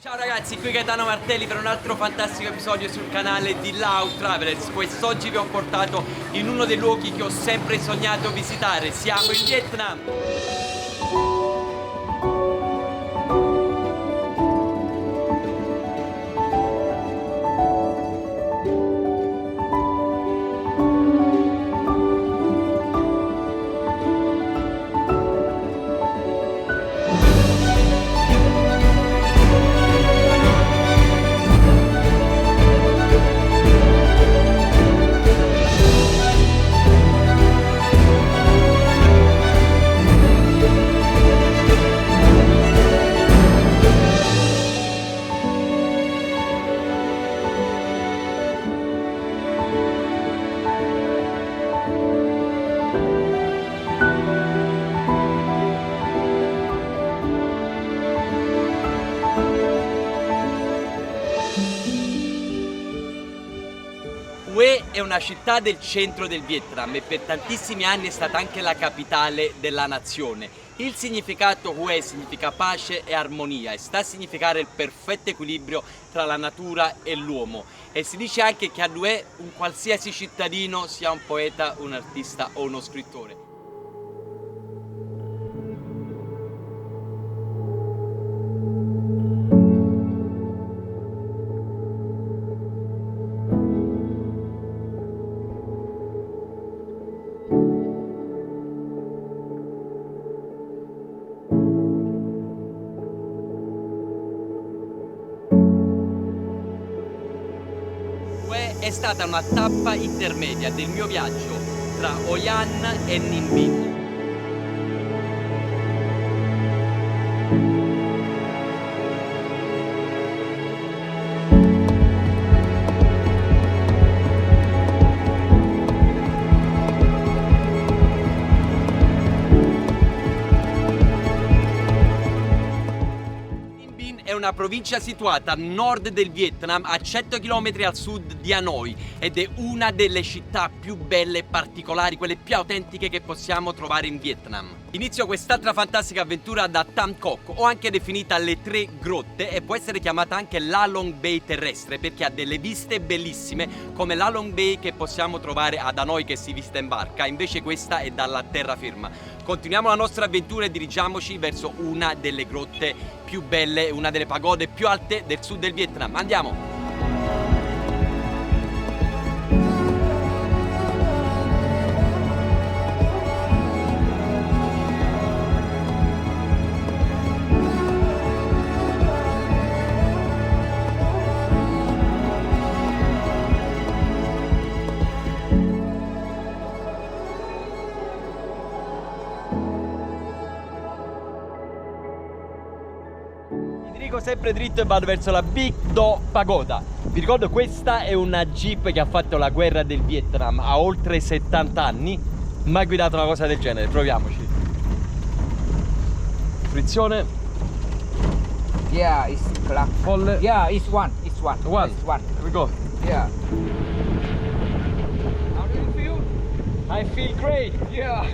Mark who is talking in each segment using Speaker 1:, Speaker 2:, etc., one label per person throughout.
Speaker 1: Ciao ragazzi, qui Gaetano Martelli per un altro fantastico episodio sul canale di Lao Travelers. Quest'oggi vi ho portato in uno dei luoghi che ho sempre sognato visitare. Siamo in Vietnam. Hue è una città del centro del Vietnam e per tantissimi anni è stata anche la capitale della nazione. Il significato Hue significa pace e armonia e sta a significare il perfetto equilibrio tra la natura e l'uomo. E si dice anche che a Hue un qualsiasi cittadino sia un poeta, un artista o uno scrittore. È stata una tappa intermedia del mio viaggio tra Hoi An e Ninh Binh. È una provincia situata a nord del Vietnam, a 100 km al sud di Hanoi, ed è una delle città più belle e particolari, quelle più autentiche che possiamo trovare in Vietnam. Inizio quest'altra fantastica avventura da Tam Coc, o anche definita le tre grotte, e può essere chiamata anche la Long Bay terrestre perché ha delle viste bellissime come la Long Bay che possiamo trovare ad Hanoi che si vista in barca, invece questa è dalla terraferma. Continuiamo la nostra avventura e dirigiamoci verso una delle grotte più belle, una delle pagode più alte del sud del Vietnam. Andiamo! Sempre dritto e vado verso la Big Do Pagoda. Vi ricordo, questa è una jeep che ha fatto la guerra del Vietnam a oltre 70 anni. Mai guidato una cosa del genere, proviamoci. Frizione.
Speaker 2: Yeah, it's clock.
Speaker 1: Folle.
Speaker 2: Yeah, it's one.
Speaker 1: One.
Speaker 2: It's one.
Speaker 1: Here we go.
Speaker 2: Yeah. How do you feel?
Speaker 1: I feel great.
Speaker 2: Yeah.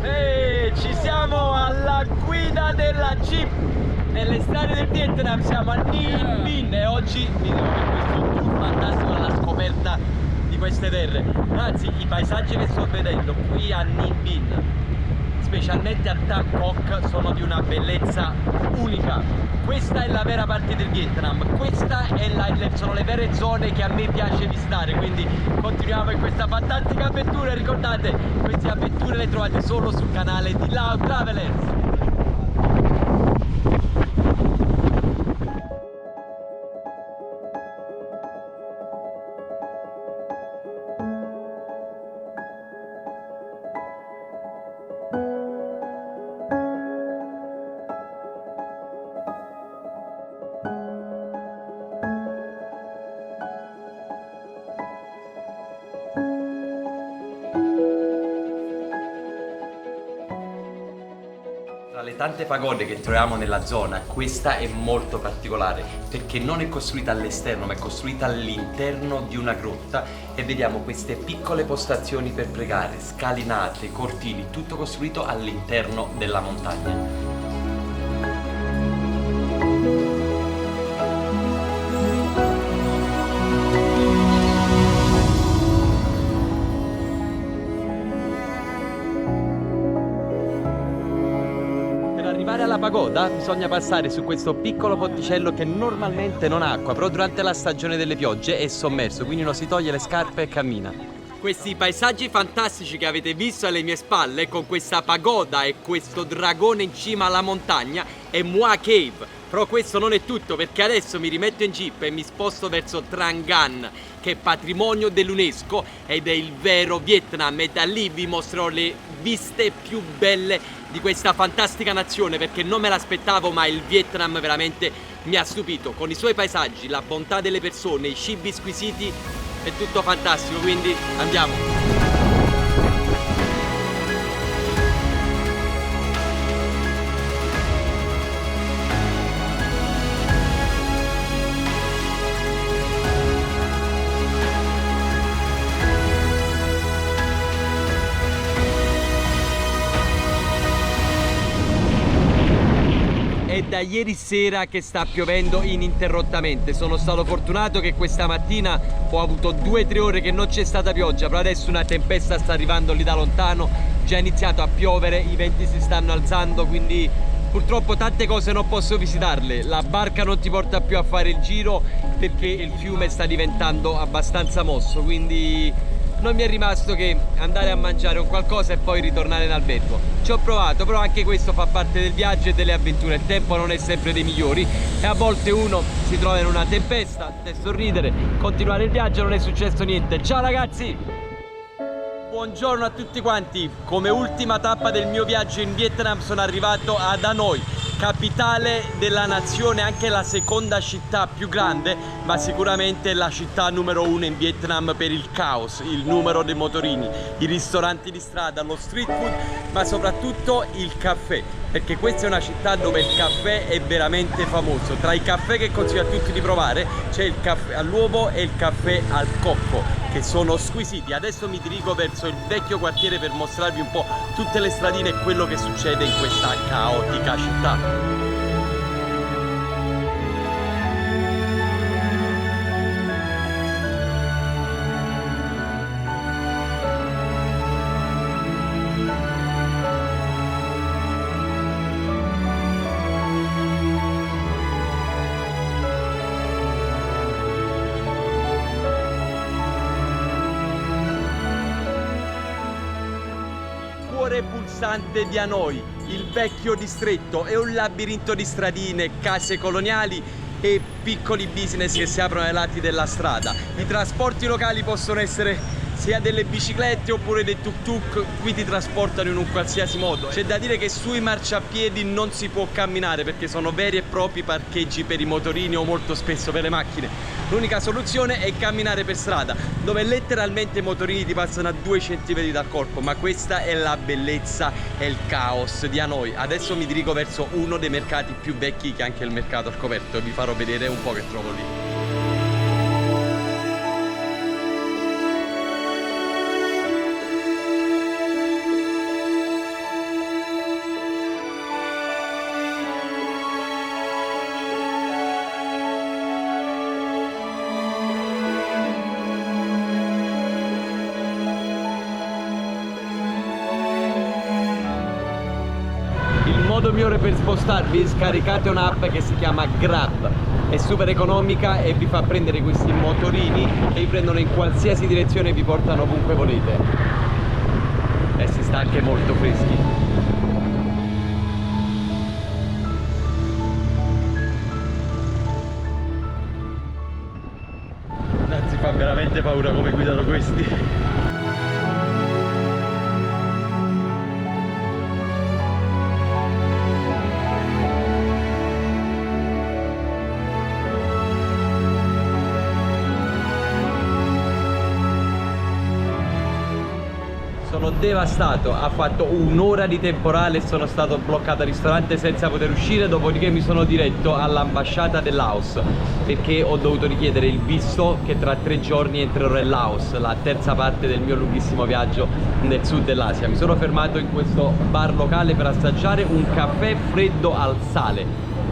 Speaker 1: Ehi, ci siamo alla guida della jeep nelle strade del Vietnam, siamo a Ninh Binh e oggi vi devo fare questo tour fantastico alla scoperta di queste terre. Anzi, i paesaggi che sto vedendo qui a Ninh Binh, specialmente a Tam Coc, sono di una bellezza unica. Questa è la vera parte del Vietnam, sono le vere zone che a me piace visitare, quindi continuiamo in questa fantastica avventura. Ricordate, queste avventure le trovate solo sul canale di Lao Travelers. Tra le tante pagode che troviamo nella zona, questa è molto particolare perché non è costruita all'esterno ma è costruita all'interno di una grotta e vediamo queste piccole postazioni per pregare, scalinate, cortili, tutto costruito all'interno della montagna. pagoda bisogna passare su questo piccolo ponticello che normalmente non ha acqua, però durante la stagione delle piogge è sommerso, quindi uno si toglie le scarpe e cammina. Questi paesaggi fantastici che avete visto alle mie spalle, con questa pagoda e questo dragone in cima alla montagna, è Mua Cave. Però questo non è tutto, perché adesso mi rimetto in jeep e mi sposto verso Trang An, che è patrimonio dell'UNESCO ed è il vero Vietnam, e da lì vi mostrerò le viste più belle di questa fantastica nazione, perché non me l'aspettavo, ma il Vietnam veramente mi ha stupito con i suoi paesaggi, la bontà delle persone, i cibi squisiti. È tutto fantastico, quindi andiamo! È da ieri sera che sta piovendo ininterrottamente. Sono stato fortunato che questa mattina ho avuto 2-3 ore che non c'è stata pioggia, però adesso una tempesta sta arrivando lì da lontano, già è iniziato a piovere, i venti si stanno alzando, quindi purtroppo tante cose non posso visitarle. La barca non ti porta più a fare il giro perché il fiume sta diventando abbastanza mosso, quindi non mi è rimasto che andare a mangiare un qualcosa e poi ritornare in albergo. Ci ho provato, però anche questo fa parte del viaggio e delle avventure. Il tempo non è sempre dei migliori e a volte uno si trova in una tempesta, deve sorridere, continuare il viaggio, non è successo niente. Ciao ragazzi! Buongiorno a tutti quanti. Come ultima tappa del mio viaggio in Vietnam sono arrivato ad Hanoi, capitale della nazione, anche la seconda città più grande, ma sicuramente la città numero 1 in Vietnam per il caos, il numero dei motorini, i ristoranti di strada, lo street food, ma soprattutto il caffè, perché questa è una città dove il caffè è veramente famoso. Tra i caffè che consiglio a tutti di provare c'è il caffè all'uovo e il caffè al cocco, che sono squisiti. Adesso mi dirigo verso il vecchio quartiere per mostrarvi un po' tutte le stradine e quello che succede in questa caotica città. Cuore pulsante di Hanoi, il vecchio distretto, è un labirinto di stradine, case coloniali e piccoli business che si aprono ai lati della strada. I trasporti locali possono essere sia delle biciclette oppure dei tuk tuk, qui ti trasportano in un qualsiasi modo. C'è da dire che sui marciapiedi non si può camminare perché sono veri e propri parcheggi per i motorini o molto spesso per le macchine. L'unica soluzione è camminare per strada, dove letteralmente i motorini ti passano a 2 centimetri dal corpo, ma questa è la bellezza e il caos di Hanoi. Adesso mi dirigo verso uno dei mercati più vecchi, che è anche il mercato al coperto, e vi farò vedere un po' che trovo lì. Il modo migliore per spostarvi: scaricate un'app che si chiama Grab, è super economica e vi fa prendere questi motorini che vi prendono in qualsiasi direzione e vi portano ovunque volete, e si sta anche molto freschi. Anzi, fa veramente paura come guidano questi. Sono devastato, ha fatto un'ora di temporale e sono stato bloccato al ristorante senza poter uscire, dopodiché mi sono diretto all'ambasciata del Laos perché ho dovuto richiedere il visto, che tra 3 giorni entrerò in Laos, la terza parte del mio lunghissimo viaggio nel sud dell'Asia. Mi sono fermato in questo bar locale per assaggiare un caffè freddo al sale,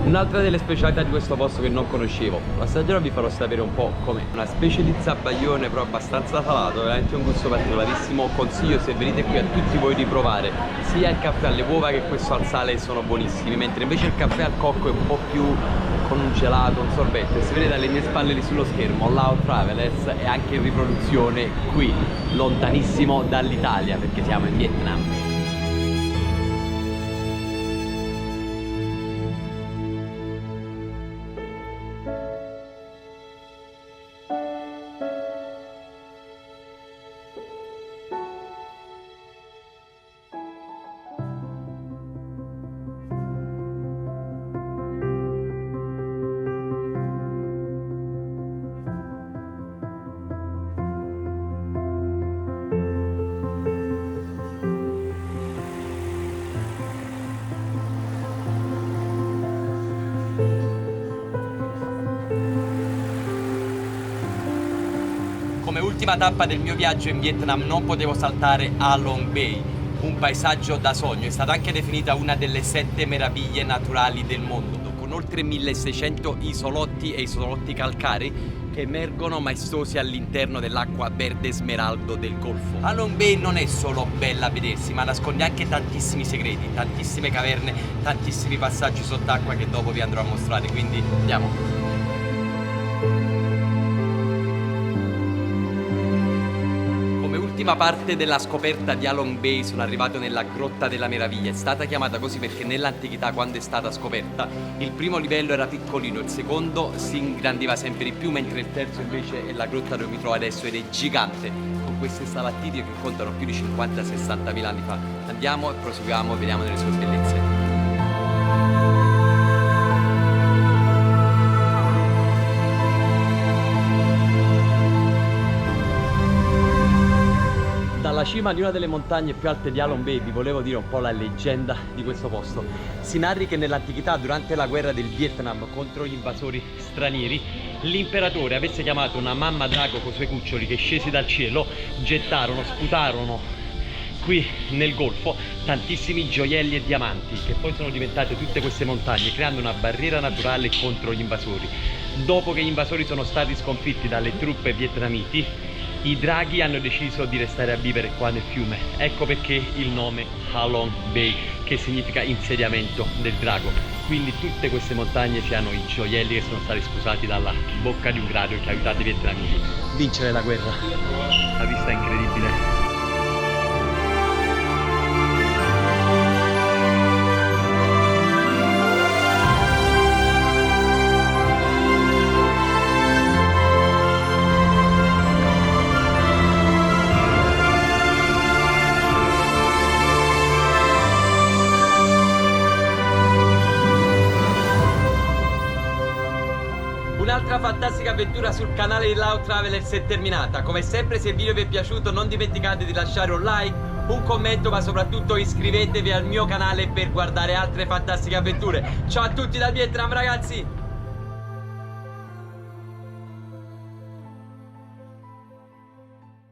Speaker 1: Un'altra delle specialità di questo posto che non conoscevo, assaggerò, vi farò sapere un po' com'è. Una specie di zabbaglione però abbastanza salato, veramente un gusto particolarissimo. Consiglio, se venite qui, a tutti voi di provare sia il caffè alle uova che questo al sale, sono buonissimi, mentre invece il caffè al cocco è un po' più con un gelato, un sorbetto. E si vede dalle mie spalle lì sullo schermo, Lao Travelers è anche in riproduzione qui, lontanissimo dall'Italia, perché siamo in Vietnam. Come ultima tappa del mio viaggio in Vietnam non potevo saltare Ha Long Bay, un paesaggio da sogno. È stata anche definita una delle 7 meraviglie naturali del mondo, con oltre 1600 isolotti e isolotti calcarei che emergono maestosi all'interno dell'acqua verde smeraldo del golfo. Ha Long Bay non è solo bella a vedersi, ma nasconde anche tantissimi segreti, tantissime caverne, tantissimi passaggi sott'acqua che dopo vi andrò a mostrare, quindi andiamo. Ultima parte della scoperta di Ha Long Bay, sono arrivato nella Grotta della Meraviglia. È stata chiamata così perché nell'antichità, quando è stata scoperta, il primo livello era piccolino, il secondo si ingrandiva sempre di più, mentre il terzo invece è la grotta dove mi trovo adesso ed è gigante, con queste stalattiti che contano più di 50-60 mila anni fa. Andiamo e proseguiamo e vediamo delle sue bellezze. Dalla cima di una delle montagne più alte di Ha Long Bay vi volevo dire un po' la leggenda di questo posto. Si narri che nell'antichità, durante la guerra del Vietnam contro gli invasori stranieri, l'imperatore avesse chiamato una mamma drago con i suoi cuccioli che, scesi dal cielo, sputarono qui nel golfo tantissimi gioielli e diamanti, che poi sono diventate tutte queste montagne, creando una barriera naturale contro gli invasori. Dopo che gli invasori sono stati sconfitti dalle truppe vietnamiti, i draghi hanno deciso di restare a vivere qua nel fiume. Ecco perché il nome Ha Long Bay, che significa insediamento del drago. Quindi tutte queste montagne si hanno i gioielli che sono stati sputati dalla bocca di un drago che ha aiutato i vietnamiti a vincere la guerra. La vista è incredibile. Un'altra fantastica avventura sul canale di Lao Travelers è terminata. Come sempre, se il video vi è piaciuto non dimenticate di lasciare un like, un commento, ma soprattutto iscrivetevi al mio canale per guardare altre fantastiche avventure. Ciao a tutti dal Vietnam, ragazzi!